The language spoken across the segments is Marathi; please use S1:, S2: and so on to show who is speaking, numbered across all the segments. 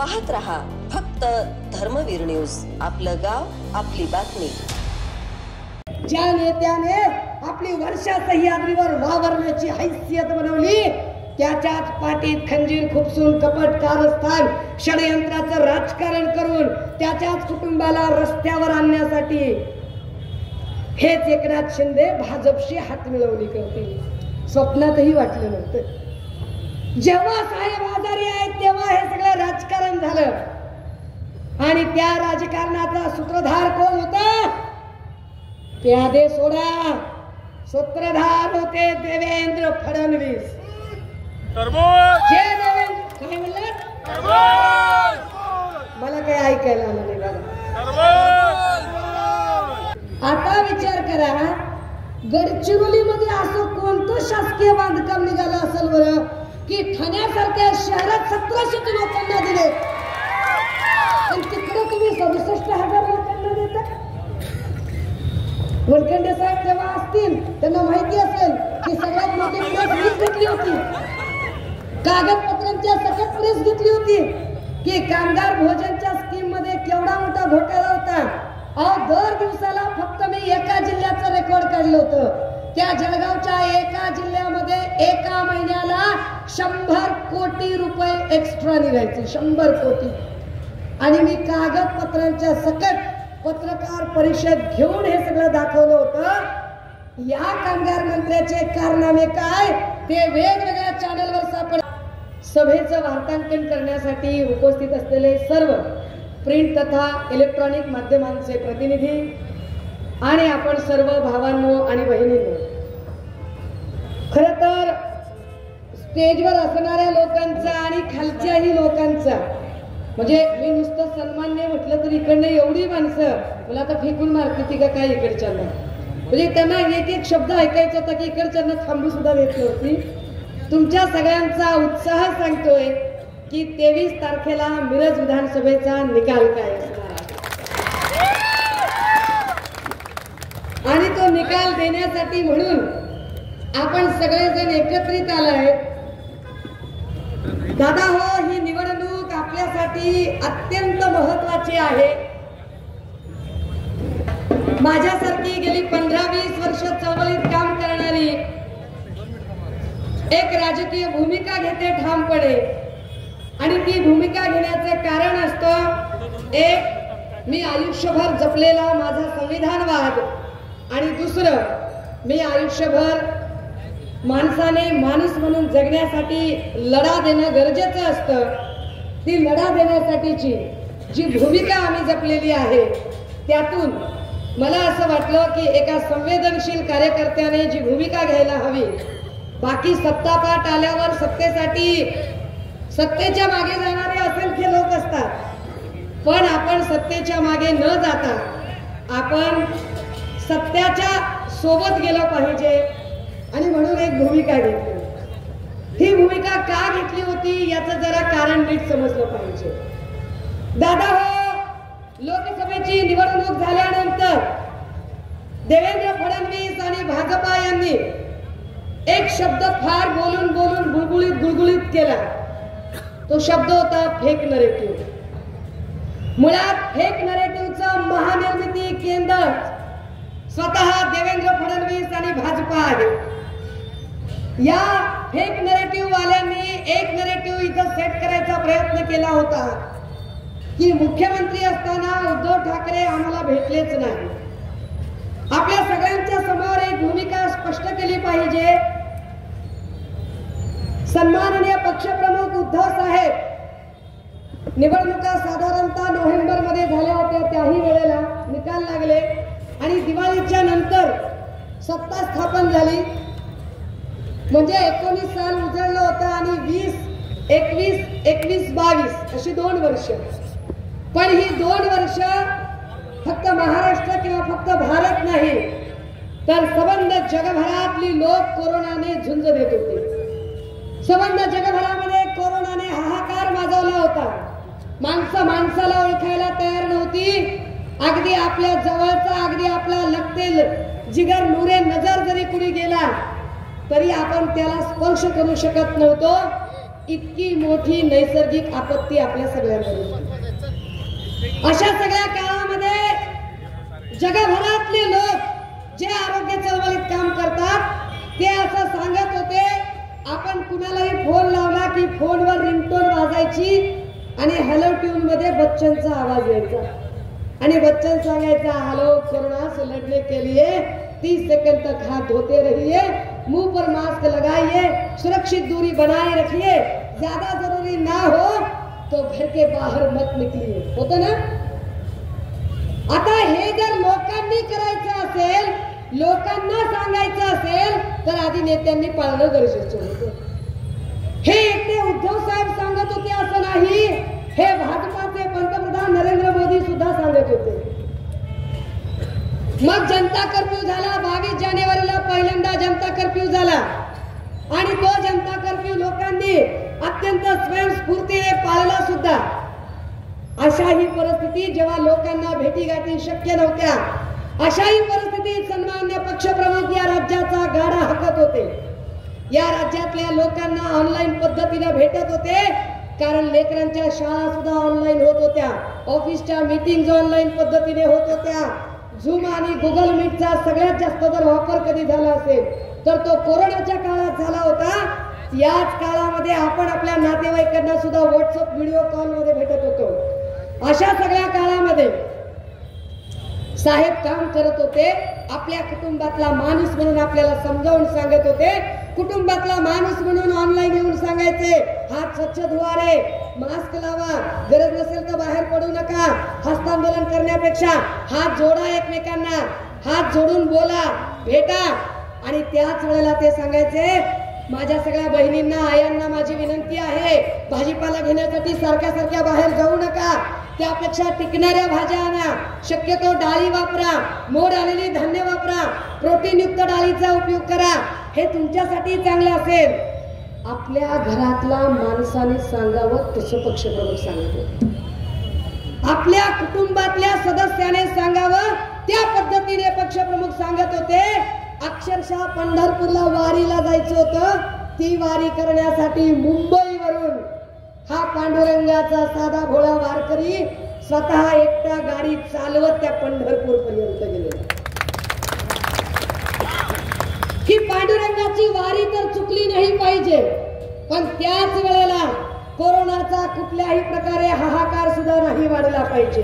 S1: पाहत रहा फक्त धर्मवीर न्यूज. आपलं गाव आपली बातमी.
S2: ज्या नेत्याने आपली वर्षा सह्याद्रीवर वावरण्याची हैसियत बनवली त्याच्याच पाठीत खंजीर खुपसून कपट कारस्थान षडयंत्राचं राजकारण करून त्याच्याच कुटुंबाला रस्त्यावर आणण्यासाठी हेच एकनाथ शिंदे भाजपशी हात मिळवणी करतील. स्वप्नातही वाटलं नव्हतं. जेव्हा साहेब आजारी आहेत तेव्हा हे सगळं राजकारण झालं आणि त्या राजकारणाचा सूत्रधार कोण होता? प्यादे सोडा, सूत्रधार होते देवेंद्र फडणवीस. काय म्हणलं? मला काही ऐकायला आलं नाही बाबा. आता विचार करा, गडचिरोलीमध्ये असं कोणतं शासकीय बांधकाम निघालं असेल बरं की ठाण्यासारख्या शहरात 1700 लोकांना दिले आणि तिकडे तुम्ही 67,000 लोकांना देता? वरखंडे साहेब जेव्हा असतील त्यांना माहिती असेल की सगळ्यात मोठी प्रेस घेतली होती, कागदपत्रांच्या सकट प्रेस घेतली होती की कामगार भोजनच्या स्कीम मध्ये केवढा मोठा घोटाळा होता. दर दिवसाला फक्त मी एका जिल्ह्याचं रेकॉर्ड काढलं होतं. त्या जळगावच्या एका जिल्ह्यामध्ये एका महिन्याला 100 कोटी रुपये एक्स्ट्रा निघायचे. 100 कोटी. आणि मी कागदपत्रांच्या सकट पत्रकार परिषद घेऊन हे सगळं दाखवलं होतं. या कामगार मंत्र्याचे कारनामे काय ते वेगवेगळ्या चॅनलवर सापड. सभेचं वार्तांकन करण्यासाठी उपस्थित असलेले सर्व प्रिंट तथा इलेक्ट्रॉनिक माध्यमांचे प्रतिनिधी आणि आपण सर्व भावांनो आणि बहिणींनो, खरं तर स्टेजवर असणाऱ्या लोकांचा आणि खालच्याही लोकांचा, म्हणजे मी नुसतं सन्मान्य म्हटलं तर इकडनं एवढी माणसं मला आता फेकून मारते का काय इकडच्यांना, म्हणजे त्यांना एक एक शब्द ऐकायचा होता की इकडच्यांना थांबू सुद्धा देत नव्हती. तुमच्या सगळ्यांचा उत्साह सांगतोय की 23 तारखेला मिरज विधानसभेचा निकाल काय असणार आणि तो निकाल देण्यासाठी म्हणून आपण सगळेजण एकत्रित आलाय. दादा हो, ही निवडणूक आपल्यासाठी अत्यंत महत्वाची आहे. माझ्यासारखी गेली 15-20 वर्ष चळवळीत काम करणारी एक राजकीय भूमिका घेते ठामपणे आणि ती भूमिका घेण्याचे कारण असतं एक, मी आयुष्यभर जपलेला माझा संविधानवाद आणि दुसरं, मी आयुष्यभर माणसाने माणूस म्हणून जगण्यासाठी लढा देणं गरजेचं असतं. ती लढा देण्यासाठीची जी भूमिका आम्ही जपलेली आहे त्यातून मला असं वाटलं की एका संवेदनशील कार्यकर्त्याने जी भूमिका घ्यायला हवी. बाकी सत्तापाठ आल्यावर सत्तेच्या मागे जाणारे असंख्य लोक असतात, पण आपण सत्तेच्या मागे न जाता आपण सत्याच्या सोबत गेलं पाहिजे आणि म्हणून एक भूमिका घेतली. ही भूमिका का घेतली होती याचं जरा कारण नीट समजलं पाहिजे. दादा हो, लोकसभेची निवडणूक झाल्यानंतर देवेंद्र फडणवीस आणि भाजपा यांनी एक शब्द फार बोलून गुळगुळीत केला. तो शब्द होता फेक नरेटिव्ह. मुळात फेक नरेटिव्हचं महानिर्मिती केंद्र स्वतः देवेंद्र फडणवीस आणि भाजपा आहे. या फेक नरेटिव्ह वाल्यांनी एक नरेटिव्ह इथं सेट करायचा प्रयत्न केला होता की मुख्यमंत्री असताना उद्धव ठाकरे आम्हाला भेटलेच नाही. आपल्या सगळ्यांच्या समोर एक भूमिका स्पष्ट केली पाहिजे. सन्माननीय पक्षप्रमुख उद्धव साहेब निवडणुका साधारणतः नोव्हेंबर मध्ये झाल्या होत्या. त्याही वेळेला निकाल लागले आणि दिवाळीच्या नंतर सत्ता स्थापन झाली. म्हणजे 19 साल उजळलं होतं आणि 21-22 अशी 2 वर्ष. पण ही 2 वर्ष फक्त महाराष्ट्र किंवा फक्त भारत नाही तर सबंध जगभरातली लोक कोरोनाने झुंज देत होते. सबंध जगभरामध्ये कोरोनाने हाहाकार माजवला होता. माणसं माणसाला ओळखायला तयार नव्हती. अगदी आपल्या जवळचा, अगदी आपला लगतेल जिगर नूरे नजर जरी कुणी गेला तरी आपण त्याला स्पर्श करू शकत नव्हतो. इतकी मोठी नैसर्गिक आपत्ती आपल्या सगळ्यांवर होती. अशा सगळ्या काळामध्ये जगभरातले लोक जे आरोग्य चळवळीत काम करतात ते असं सांगत होते, आपण कुणालाही फोन लावला की फोनवर रिंगटोन वाजायची आणि हॅलो ट्यून मध्ये बच्चनचा आवाज यायचा आणि बच्चन सांगायचा, हेलो कोरोना से लड़ने के लिए 30 सेकंड तक हाथ धोते रहिए, मुंह पर मास्क लगाइए, सुरक्षित दूरी बनाए रखिए, ज्यादा जरूरी ना हो तो घर के बाहर मत निकलिए. होतं ना. आता हे जर लोकांनी करायचं असेल, लोकांना सांगायचं असेल तर आधी नेत्यांनी पाळणं गरजेचं होतं. हे एकटे उद्धव साहेब सांगत होते असं नाही, हे भाजपाचे पंतप्रधान नरेंद्र मोदी सुद्धा सांगत होते. मग जनता कर्फ्यू झाला. 22 जानेवारीला पहिल्यांदा जनता कर्फ्यू झाला आणि तो जनता कर्फ्यू लोकांनी अत्यंत स्वयंस्फूर्तीने पाळला सुद्धा. अशाही परिस्थिती जेव्हा लोकांना भेटीगाठी शक्य नव्हत्या, अशाही परिस्थितीत सन्मान्य पक्षप्रमुख या राज्याचा गाडा हाकत होते. या राज्यातल्या लोकांना ऑनलाईन पद्धतीने भेटत होते, कारण लेकरांच्या शाळा सुद्धा ऑनलाईन होत होत्या, ऑफिसच्या मीटिंग ऑनलाईन पद्धतीने होत होत्या. झूम आणि गुगल मीटचा सगळ्यात जास्त जर वापर कधी झाला असेल तर तो कोरोनाच्या काळात झाला होता. याच काळामध्ये आपण आपल्या नातेवाईकांना सुद्धा व्हॉट्सअप व्हिडिओ कॉल मध्ये भेटत होतो. अशा सगळ्या काळामध्ये साहेब काम करत होते. आपल्या कुटुंबातला माणूस म्हणून आपल्याला समजावून सांगत होते. कुटुंबातला माणूस म्हणून ऑनलाईन येऊन सांगायचे, हात स्वच्छ धुवा रे, मास्क लावा, गरज नसेल तर बाहेर पडू नका, हस्तांदोलन करण्यापेक्षा हात जोडा एकमेकांना, हात जोडून बोला, भेटा. आणि त्याच वेळेला ते सांगायचे, माझ्या सगळ्या बहिणींना, आयांना माझी विनंती आहे, भाजीपाला घेण्यासाठी सारख्या बाहेर जाऊ नका, त्यापेक्षा टिकणाऱ्या भाज्या आणा, शक्यतो डाळी वापरा, मोड आलेली धान्य वापरा, प्रोटीन युक्त डाळीचा उपयोग करा, हे तुमच्यासाठी चांगलं असेल. आपल्या घरातला माणसाने सांगावं तसं पक्षप्रमुख सांगत होते. आपल्या कुटुंबातल्या सदस्याने सांगावं त्या पद्धतीने पक्षप्रमुख सांगत होते. अक्षरशः पंढरपूरला वारीला जायचं होतं. ती वारी करण्यासाठी मुंबईवरून हा पांडुरंगाचा साधा भोळा वारकरी स्वतः एकटा गाडी चालवत त्या पंढरपूर पर्यंत गेलेला. ही पांडुरंगाची वारी तर चुकली नाही पाहिजे, पण त्याच वेळेला कोरोनाचा कुठल्याही प्रकारे हाहाकार सुद्धा नाही वाढला पाहिजे.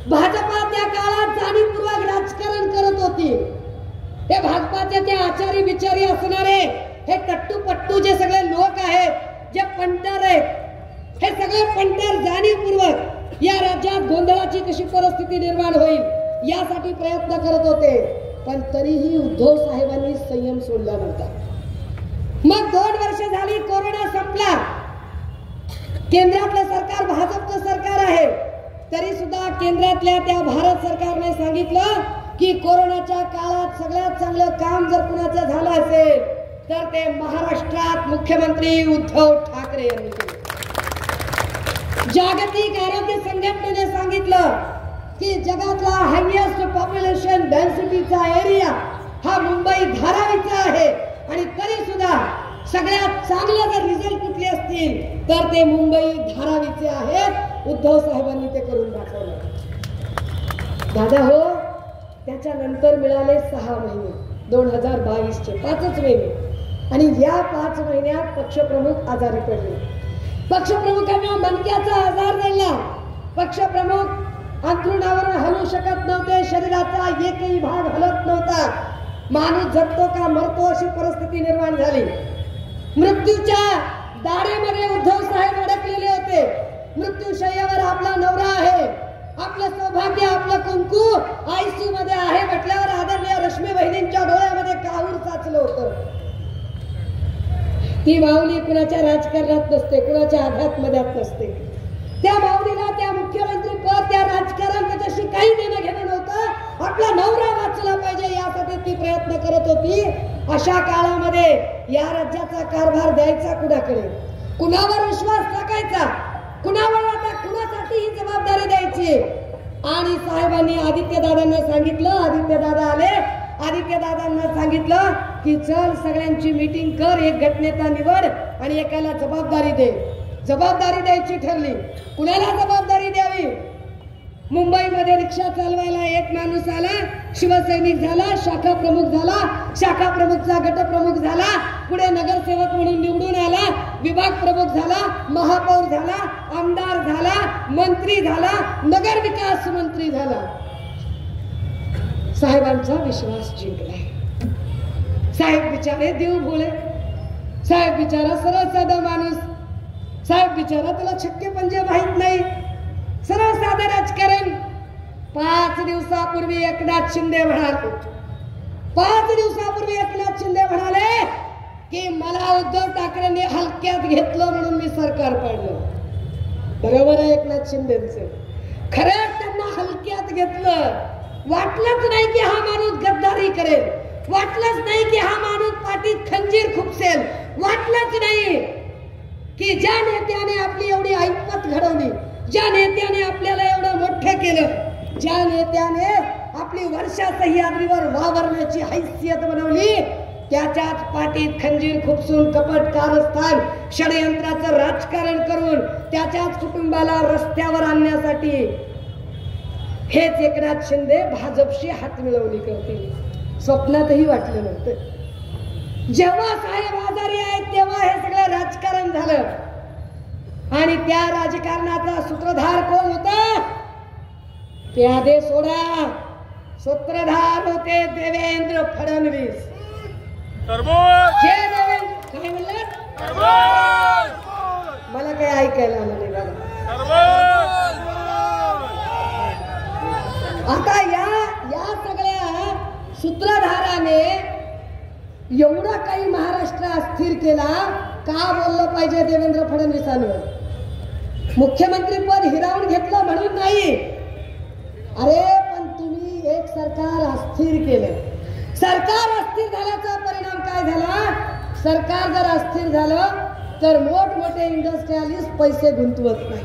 S2: भाजपा त्या काळात जाणीवपूर्वक राजकारण करत होती. त्या भाजपाचे ते आचारी बिचारी असणारे हे टट्टू जे सगळे लोक आहेत, जे पंटर आहेत, हे सगळे पंटर जाणीवपूर्वक या राज्यात गोंधळाची कशी परिस्थिती निर्माण होईल यासाठी प्रयत्न करत होते. पण तरीही उद्धव साहेबांनी संयम सोडला नव्हता. मग 2 वर्ष झाली, कोरोना संपला, केंद्रातलं सरकार भाजपचं सरकार आहे, तरी सुद्धा केंद्रातल्या त्या भारत सरकारने सांगितलं की कोरोनाच्या काळात सगळ्यात चांगलं काम जर कुणाचं झालं असेल तर ते महाराष्ट्रात मुख्यमंत्री उद्धव ठाकरे यांनी केलं. जागतिक आरोग्य संघटनेने सांगितलं की जगातला हायएस्ट पॉप्युलेशन डेन्सिटीचा एरिया हा मुंबई धारावीचा आहे आणि तरी सुद्धा सगळ्यात चांगले जर रिझल्ट कुठले असतील तर ते मुंबई धारावीचे आहेत. उद्धव साहेबांनी ते करून दाखवलं. दादा हो, त्याच्यानंतर मिळाले 6 महिने, 2022चे 5च महिने, आणि या 5 महिन्यात पक्षप्रमुख आजारी पडले. पक्षप्रमुखांना मणक्याचा आजार झाला. पक्षप्रमुख अंथरुणावर हलू शकत नव्हते, शरीराचा एकही भाग हलत नव्हता. माणूस जगतो का मरतो अशी परिस्थिती निर्माण झाली. मृत्यूच्या दाढेमध्ये उद्धव साहेब अडकलेले होते. मृत्यूशय्यावर आपला नवरा आहे, आपलं सौभाग्य, आपलं कुंकू आयसीयू मध्ये आहे म्हटल्यावर आदरणीय रश्मी बहिणींच्या डोळ्यामध्ये काहूर साचलं होतं. ती माऊली कुणाच्या राजकारणात नसते, कुणाच्या अध्यात्मध्यात नसते. त्या माऊलीला त्या मुख्यमंत्री पद, त्या राजकारण त्याच्याशी काही देणं घेणं नव्हतं. आपला नवरा वाचला पाहिजे यासाठी ती प्रयत्न करत होती. अशा काळामध्ये या राज्याचा कारभार द्यायचा कुणाकडे, कुणावर विश्वास टाकायचा, कुणावर आता कुणासाठी ही जबाबदारी द्यायची. आणि साहेबांनी आदित्यदादांना सांगितलं. आदित्यदादा आले. आदित्यदादांना सांगितलं की चल सगळ्यांची मीटिंग कर, एक गटनेता निवड आणि एकाला जबाबदारी दे. जबाबदारी द्यायची ठरली. कुणाला जबाबदारी द्यावी? मुंबईमध्ये रिक्षा चालवायला एक माणूस आला, शिवसैनिक झाला, शाखा प्रमुख झाला, शाखा प्रमुखचा गटप्रमुख झाला, पुढे नगरसेवक म्हणून निवडून आला, विभाग प्रमुख झाला, महापौर झाला, आमदार झाला, मंत्री झाला, नगर विकास मंत्री झाला. साहेबांचा विश्वास जिंकला. साहेब बिचारे देव भोळे, साहेब बिचारा सरळ साधा माणूस, साहेब बिचारा त्याला छक्के पंजे माहित नाही, सरळ साधं राजकारण. 5 दिवसापूर्वी एकनाथ शिंदे म्हणाले, 5 दिवसापूर्वी एकनाथ शिंदे म्हणाले की मला उद्धव ठाकरेंनी हलक्यात घेतलं म्हणून मी सरकार पाडलं. बरोबर आहे एकनाथ शिंदेचं. खरंच त्यांना हलक्यात घेतलं. वाटलंच नाही की हा माणूस गद्दारी करेल, वाटलंच नाही की हा माणूस पाठीत खंजीर खुपसेल, वाटलंच नाही की ज्या नेत्याने आपली एवढी ऐपत घडवली, ज्या नेत्याने आपल्याला एवढं मोठं केलं, ज्या नेत्याने आपली वर्षा सह्याद्रीवर वावरण्याची हैसियत बनवली, त्याच्याच पाठीत खंजीर खुपसून कपट कारस्थान षडयंत्राचं राजकारण करून त्याच्याच कुटुंबाला रस्त्यावर आणण्यासाठी हेच एकनाथ शिंदे भाजपशी हात मिळवणी करतील. स्वप्नातही वाटलं नव्हतं. जेव्हा साहेब आजारी आहेत तेव्हा हे सगळं राजकारण झालं. आणि त्या राजकारणाचा सूत्रधार कोण होता? प्यादे सोडा, सूत्रधार होते देवेंद्र फडणवीस. जे देवेंद्र काय म्हणलं मला काही ऐकायला आलं नाही बघा. आता या सगळ्या सूत्रधाराने एवढा काही महाराष्ट्र अस्थिर केला का बोललं पाहिजे देवेंद्र फडणवीसांवर? मुख्यमंत्री पद हिरावून घेतलं म्हणून नाही. अरे पण तुम्ही एक सरकार अस्थिर केलं. सरकार अस्थिर झाल्याचा परिणाम काय झाला? सरकार जर अस्थिर झालं तर मोठमोठे इंडस्ट्रियलिस्ट पैसे गुंतवत नाही,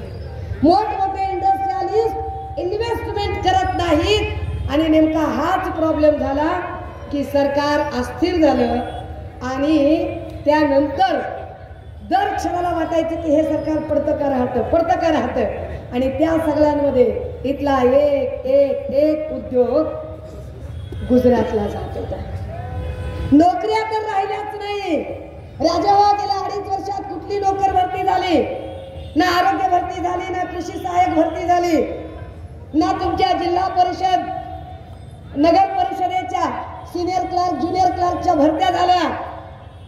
S2: मोठमोठे इंडस्ट्रियलिस्ट इन्व्हेस्टमेंट करत नाहीत. आणि नेमका हाच प्रॉब्लेम झाला की सरकार अस्थिर झालं आणि त्यानंतर दर क्षणाला वाटायचं की हे सरकार पडतं का राहतं. आणि त्या सगळ्यांमध्ये इथला एक उद्योग गुजरातला जात होता. नोकऱ्या तर राहिल्याच नाही. राजाभाऊ गेल्या 2.5 वर्षात कुठली नोकर भरती झाली? ना आरोग्य भरती झाली, ना कृषी सहाय्यक भरती झाली, ना तुमच्या जिल्हा परिषद नगर परिषदेच्या सिनियर क्लार्क ज्युनियर क्लार्कच्या भरत्या झाल्या,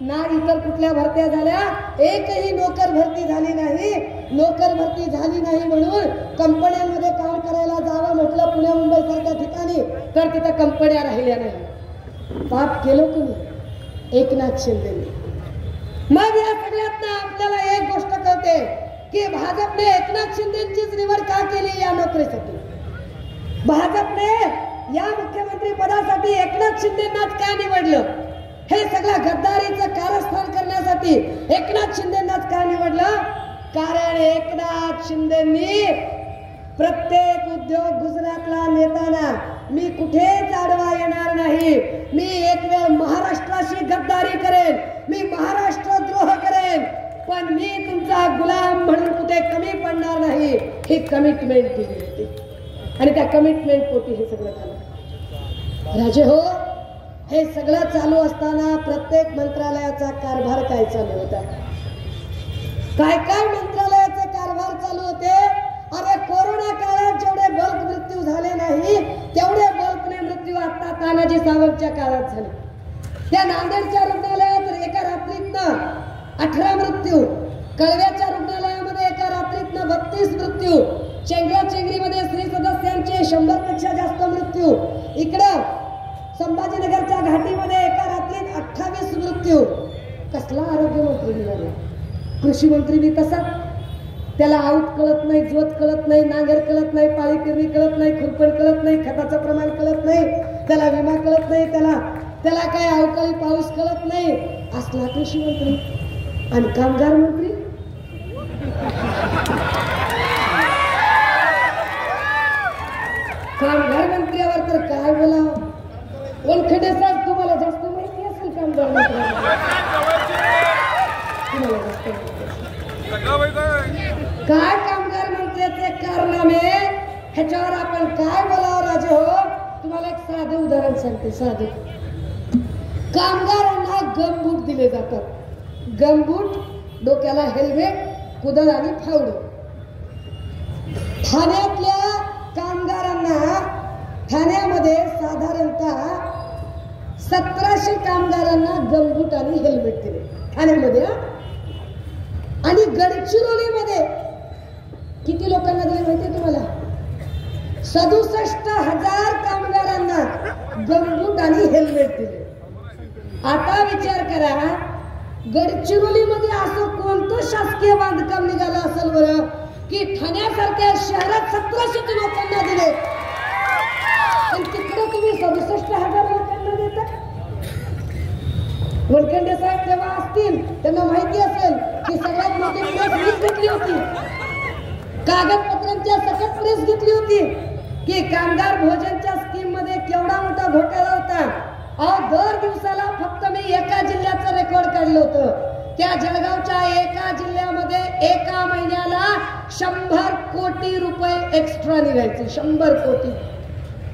S2: ना इतर कुठल्या भरत्या झाल्या. एकही नोकर भरती झाली नाही. नोकर भरती झाली नाही म्हणून कंपन्यांमध्ये काम करायला जावं म्हटलं पुणे मुंबई सारख्या ठिकाणी तर तिथं कंपन्या राहिल्या नाही. पाप केलं तुम्ही एकनाथ शिंदेने. मग या सगळ्यातनं आपल्याला एक गोष्ट कळते की भाजपने एकनाथ शिंदेचीच निवड का केली या नोकरीसाठी? भाजपने या मुख्यमंत्री पदासाठी एकनाथ शिंदेनाच का निवडलं? हे सगळं गद्दारीचं कारस्थान करण्यासाठी एकनाथ शिंदेनाच का निवडलं? कारण एकनाथ शिंदेनी प्रत्येक उद्योग गुजरातला नेताना मी कुठेच आडवा येणार नाही, मी एक वेळ महाराष्ट्राशी गद्दारी करेन, मी महाराष्ट्र द्रोह करेन, पण मी तुमचा गुलाम म्हणून कुठे कमी पडणार नाही ही कमिटमेंट केली होती. आणि त्या कमिटमेंट पोटी हे सगळं झालं. राजे हो, हे सगळं चालू असताना प्रत्येक मंत्रालयाचा कारभार काय चालू होता? काय काय मंत्रालयाचे कारभार चालू होते? अरे कोरोना काळात जेवढे बल्क मृत्यू झाले नाही तेवढे बल्कने मृत्यू आता तानाजी सावंतच्या काळात झाले. त्या नांदेडच्या रुग्णालयात एका रात्रीतनं 18 मृत्यू, कळव्याच्या रुग्णालयामध्ये एका रात्रीतनं 32 मृत्यू, चेंगराचेंगरीमध्ये स्त्री सदस्यांचे 100 पेक्षा जास्त मृत्यू, इकडं संभाजीनगरच्या घाटीमध्ये एका रात्रीत 28 मृत्यू. कसला आरोग्य मंत्री निघाला? कृषी मंत्री बी तसा. त्याला आऊट कळत नाही, जोत कळत नाही, नांगर कळत नाही, पाळी पेरणी कळत नाही, खुरपण कळत नाही, खताचं प्रमाण कळत नाही, त्याला विमा कळत नाही, त्याला काय अवकाळी पाऊस कळत नाही. असला कृषी मंत्री. आणि कामगार मंत्री कामगार मंत्र्यावर तर काय बोलावं? वनखडे साहेब तुम्हाला जास्त माहिती असेल कामगार ह्याच्यावर आपण काय बोलावं राजे हो? तुम्हाला एक साधे उदाहरण सांगते. साधे कामगारांना गमबूट दिले जातात. गमबूट, डोक्याला हेल्मेट, कुदळ आणि फावडं. ठाण्यातल्या कामगारांना, ठाण्यामध्ये साधारणतः 1700 कामगारांना गमबूट आणि हेल्मेट दिले ठाण्यामध्ये. आणि गडचिरोलीमध्ये किती लोकांना दिले माहितीये तुम्हाला? 67,000 कामगारांना गमबूट आणि हेल्मेट दिले. आता विचार करा, गडचिरोलीमध्ये असं कोणतं शासकीय बांधकाम निघालं असेल बरं की ठाण्यासारख्या शहरात 1700 लोकांना दिले आणि तिकडे तुम्ही 67,000 लोकांना देता? वनखंडे साहेब तेव्हा असतील, त्यांना माहिती असेल की सगळ्यात मोठी प्रेस मीच घेतली होती, कागदपत्रांच्या सकट प्रेस घेतली होती की कामगार भोजनच्या स्कीम मध्ये केवढा मोठा घोटाळा होता. अहो, दर दिवसाला फक्त मी एका जिल्ह्याचं रेकॉर्ड काढलं होतं. त्या जळगावच्या एका जिल्ह्यामध्ये एका महिन्याला 100 कोटी रुपये एक्स्ट्रा निघायचे. 100 कोटी.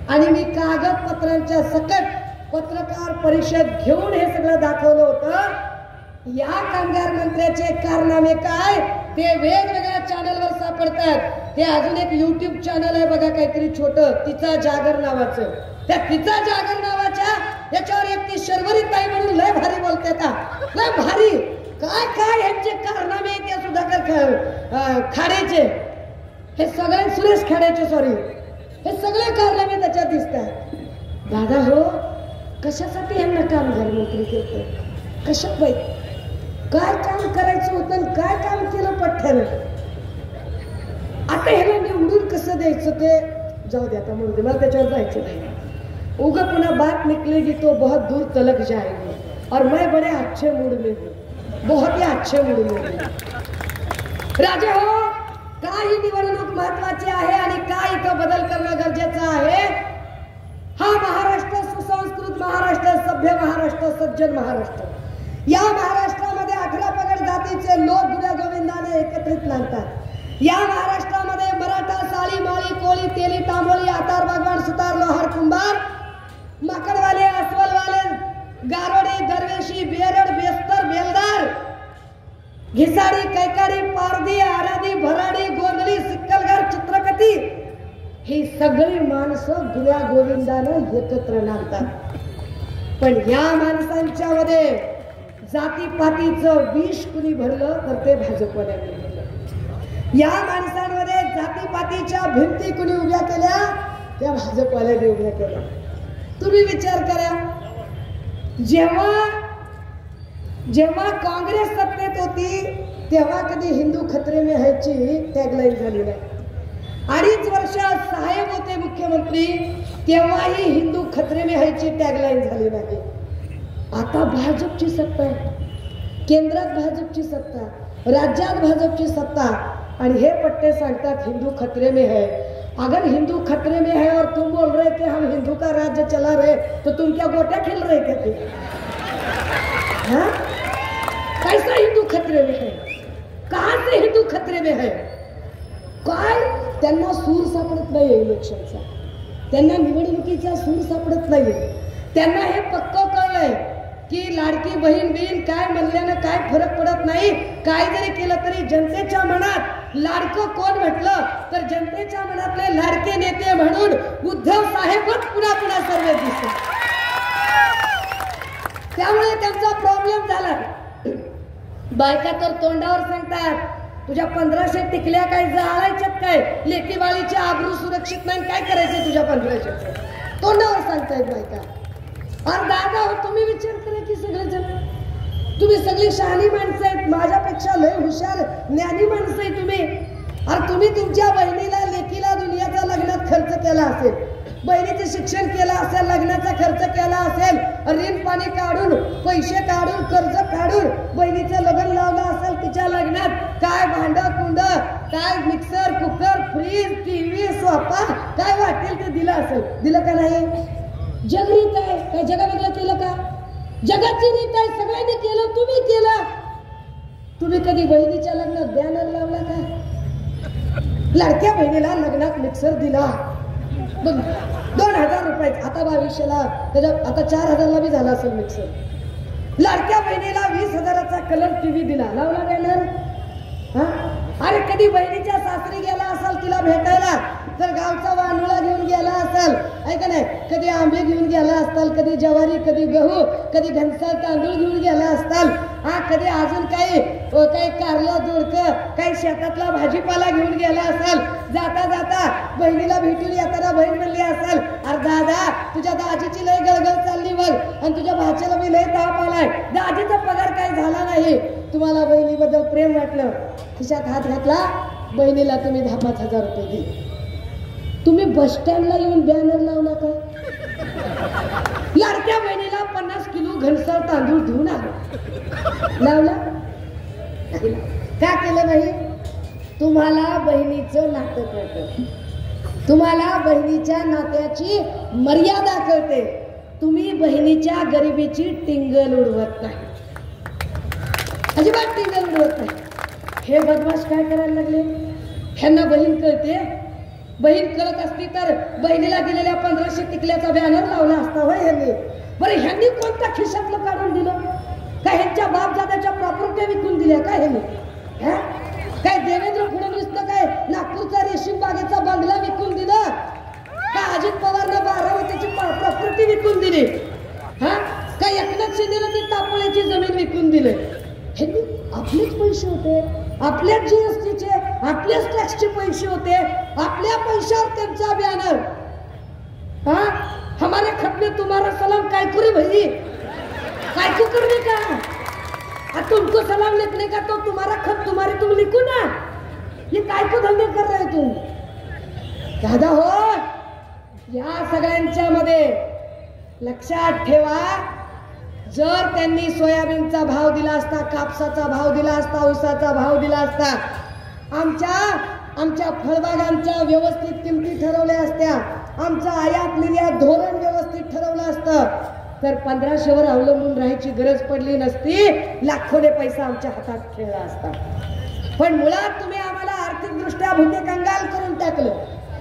S2: आणि मी कागदपत्रांच्या सकट पत्रकार परिषद घेऊन हे सगळं दाखवलं होतं. या कामगार मंत्र्याचे कारनामे काय ते वेगवेगळ्या चॅनलवर सापडतात. ते अजून एक YouTube चॅनल आहे बघा, काहीतरी छोटं, तिचा जागर नावाचं. त्या तिचा जागर नावाच्या याच्यावर एक ती शर्वरी ताई म्हणून लय भारी बोलतात. लय भारी काय काय ह्यांचे कारनामे ते सुधाकर खाडेचे, हे सगळे सुरेश खाडेचे, सॉरी, हे सगळे कारनामे त्याच्यात दिसतात. दादा हो, कशासाठी यांना कामगार मंत्री केलं? कशा पाहिजे? काय काम करायचं होतं, काय काम केलं पठ्ठ्यानं? आता ह्याला निवडून कसं द्यायचं ते जाऊ दे, आता म्हणून मला त्याच्यावर जायचं नाही. उगा पुन्हा बात निकलेगी तो बहुत दूर तलक जाएगी और मैं बड़े अच्छे मूड में हूँ, बहुत ही अच्छे मूड में हूँ. राजे हो, काय ही निवडणूक महत्वाची आहे आणि काय इथं बदल करणं गरजेचं आहे. हा महाराष्ट्र सुसंस्कृत महाराष्ट्र, सभ्य महाराष्ट्र, सज्जन महाराष्ट्र. या महाराष्ट्रामध्ये 18 पगड जातीचे लोक गुण्या गोविंदाने एकत्रित नांदतात. या महाराष्ट्रामध्ये मराठा, साळी, माळी, कोळी, तेली, तांबोळी, आतार, बागवान, सुतार, लोहार, कुंभार, माकडवाले, अस्वलवाले, गारोडे, दरवेशी, बेरड, बेस्तर, बेलदार, घिसाडी, कैकाडी, पारधी, आराधी, भराडी, गोंधळी, सिक्कलगार, चित्रकथी, ही सगळी माणसं गुण्या गोविंदानं एकत्र नांदतात. पण या माणसांच्या मध्ये जातीपातीचं विष कुणी भरलं तर ते भाजपवाल्यांनी भरलं. या माणसांमध्ये जातीपातीच्या भिंती कुणी उभ्या केल्या? त्या भाजपवाल्यांनी उभ्या केल्या. तुम्ही विचार करा, जेव्हा काँग्रेस सत्तेत होती तेव्हा कधी हिंदू खतरे में है ची टॅगलाईन झाली नाही. 2.5 वर्षात साहेब होते मुख्यमंत्री तेव्हाही हिंदू खतरे में है ची टॅगलाईन झाली नाही. आता भाजपची सत्ता आहे, केंद्रात भाजपची सत्ता, राज्यात भाजपची सत्ता, आणि हे पट्टे सांगतात हिंदू खतरे में है. अगर हिंदू खतरे में है और तुम बोल रहे कि हम हिंदू का राज्य चला रहे, तो तुम क्या गोट्या खेल रहे कहते? हाँ, कैसा हिंदू खतरे में है? कहां से हिंदू खतरे में है? काय त्यांना सूर सापडत नाही इलेक्शनचा, त्यांना निवडणुकीचा सूर सापडत नाही. त्यांना हे पक्क कळलंय की लाडकी बहीण बिन काय म्हणल्यानं काय फरक पडत नाही. काय जरी केलं तरी जनतेच्या मनात लाडकं कोण म्हटलं तर जनतेच्या मनातले लाडके नेते म्हणून उद्धव साहेबच पुन्हा पुन्हा सर्व दिसतात. त्यामुळे त्यांचा प्रॉब्लेम झाला. बायका तर तोंडावर सांगतात तुझ्या 1500 टिकल्या काय जाळायच्यात काय, लेकीवाळीचे आबरू सुरक्षित नाही, काय करायचे तुझ्या 1500? तोंडावर सांगतायत बायका. आणि दादा हो, तुम्ही विचार करा की सगळेजण तुम्ही सगळी शहाणी माणसं आहेत, माझ्यापेक्षा लय हुशार ज्ञानी माणसं आहे तुम्ही. आणि तुम्ही तुमच्या बहिणीला लेकीला दुनियाचा लग्नात खर्च केला असेल, बहिणीचे शिक्षण केलं असेल, लग्नाचा खर्च केला असेल, ऋण पाणी काढून, पैसे काढून, कर्ज काढून बहिणीचं लग्न लावलं असेल. तिच्या लग्नात काय भांड कुंड, काय mixer, cooker, fridge, TV, sofa काय वाटेल ते दिलं असेल. दिलं का नाही? जगरीत आहे काय? जगावेगळं केलं का? जगाची रीत आहे, सगळ्यांनी केलं, तुम्ही केलं. तुम्ही कधी बहिणीच्या लग्नात बॅनर लावला का? लाडक्या बहिणीला लग्नात मिक्सर दिला 2000 रुपये, आता 2200ला त्याच्या आता 4000ला बी झाला असेल मिक्सर. लाडक्या बहिणीला 20,000चा कलर टीव्ही दिला, लावला बॅनर. अरे कधी बहिणीच्या सासरी गेला असाल तिला भेटायला, तर गावचा वानुळा घेऊन गेला असाल, ऐका नाही, कधी आंबे घेऊन गेला असताल, कधी ज्वारी, कधी गहू, कधी घनसाळ तांदूळ घेऊन गेला असताल, कधी अजून काही कारलं दोडकं काही शेतातला भाजीपाला घेऊन गेला असाल. जाता जाता बहिणीला भेटून येताना बहीण म्हणली असाल, अरे दादा तुझ्या दाजीची लय गळगळ चालली बघ, आणि तुझ्या भाच्याला मी लय ताप आलाय, दाजीचा पगार काही झाला नाही. तुम्हाला बहिणीबद्दल प्रेम वाटलं, खिशात हात घातला, बहिणीला तुम्ही 10,000-5,000 रुपये दिले. तुम्ही बस स्टँडला येऊन बॅनर लावू नका. लाडक्या बहिणीला 50 किलो घनसाळ तांदूळ घेऊन आलो, लावला का केलं नाही? तुम्हाला बहिणीचं नातं कळतं, तुम्हाला बहिणीच्या नात्याची मर्यादा कळते. तुम्ही बहिणीच्या गरिबीची टिंगल उडवत नाही, अजिबात टिंगल उडवत नाही. हे बदमाश काय करायला लागले? ह्यांना बहीण कळते. बहीण कळत असती तर बहिणीला दिलेल्या 1500 टिकल्याचा बॅनर लावला असता होय ह्यांनी. बरं ह्यांनी कोणत्या खिशातलं काढून दिलं? काय ह्यांच्या बापजाद्याच्या प्रॉपर्टी विकून दिल्या काय ह्यांनी? काय देवेंद्र फडणवीसनं काय नागपूरचा रेशीम बागेचा बंगला विकून दिला? का अजित पवारनं बारामतीची प्रॉपर्टी विकून दिली? काय एकनाथ शिंदेनं ती तापोळ्याची जमीन विकून दिली? ह्यांनी आपलेच पैसे होते, आपल्याच जीएसटीचे, आपल्याच टॅक्सचे पैसे होते, आपल्या पैशावर त्यांचा बॅनर. हमारे खत में तुम्हारा सलाम काय करू भाई, काय को करने का? तुमको सलाम लिखने का तो तुम्हारा खत तुम्हारे तुम लिखो ना. ये काय को धंदे कर रहे तुम? दादा हो, या सगळ्यांच्या मध्ये लक्षात ठेवा, जर त्यांनी सोयाबीनचा भाव दिला असता, कापसाचा भाव दिला असता, ऊसाचा भाव दिला असता, आमच्या फळबागांच्या व्यवस्थित किमती ठरवल्या असत्या, आमचं आयात निर्यात धोरण व्यवस्थित ठरवलं असतं, तर 1500वर अवलंबून राहायची गरज पडली नसती, लाखोने पैसा आमच्या हातात खेळला असता. पण मुळात तुम्ही आम्हाला आर्थिकदृष्ट्या भुके कंगाल करून टाकलं.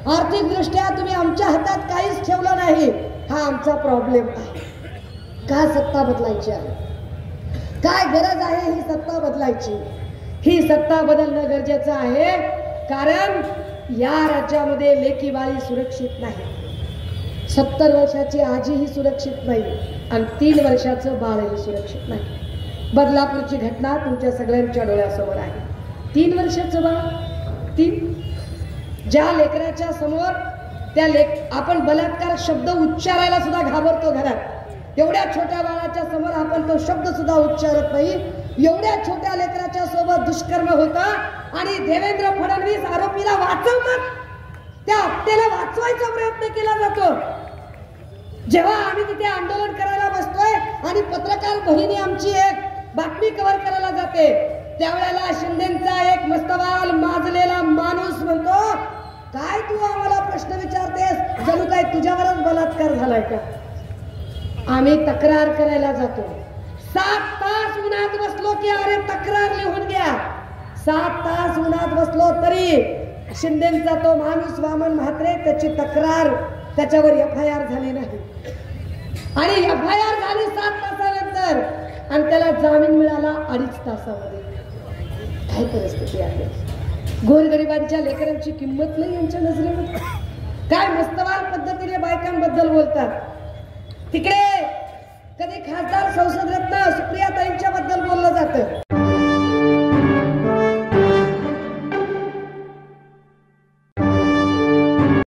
S2: आर्थिकदृष्ट्या तुम्ही आमच्या हातात काहीच ठेवलं नाही. हा आमचा प्रॉब्लेम आहे. का सत्ता बदलायची आहे? काय गरज आहे ही सत्ता बदलायची? ही सत्ता बदलणं गरजेचं आहे, कारण या राज्यामध्ये लेकी बाळी सुरक्षित नाही. 70 वर्षाची आजीही सुरक्षित नाही आणि 3 वर्षाचं बाळही सुरक्षित नाही. बदलापूरची घटना तुमच्या सगळ्यांच्या डोळ्यासमोर आहे. 3 वर्षाचं बाळ, 3 ज्या लेकराच्या समोर आपण बलात्कार शब्द उच्चारायला सुद्धा घाबरतो घरात, एवढ्या छोट्या बाळाच्या समोर आपण तो शब्द सुद्धा उच्चारत नाही. एवढ्या छोट्या लेकराच्या सोबत दुष्कर्म होता आणि देवेंद्र फडणवीस आरोपीला वाचवतात, त्या हत्येला वाचवायचा प्रयत्न केला जातो. जेव्हा आम्ही तिथे आंदोलन करायला बसतोय आणि पत्रकार भगिनी आमची एक बातमी कव्हर करायला जाते, त्यावेळेला शिंदेचा एक मस्तवाल माजलेला माणूस म्हणतो, काय तू आम्हाला प्रश्न विचारतेस, जणू काय तुझ्यावरच बलात्कार झालाय का? आम्ही तक्रार करायला जातो. 7 तास उन्हात बसलो की अरे तक्रार लिहून घ्या. 7 तास उन्हात बसलो तरी शिंदेचा तो माणूस वामन म्हात्रे, त्याची तक्रार, त्याच्यावर FIR झाली नाही. आणि FIR झाली 7 तासानंतर आणि त्याला जामीन मिळाला 2.5 तासामध्ये. काय परिस्थिती आहे? गोरगरिबांच्या लेकरांची किंमत नाही यांच्या नजरेमध्ये. काय मस्तवाल पद्धतीने बायकांबद्दल बोलतात. तिकडे कधी खासदार संसद रत्न सुप्रियाताईंच्या बद्दल बोललं जातं,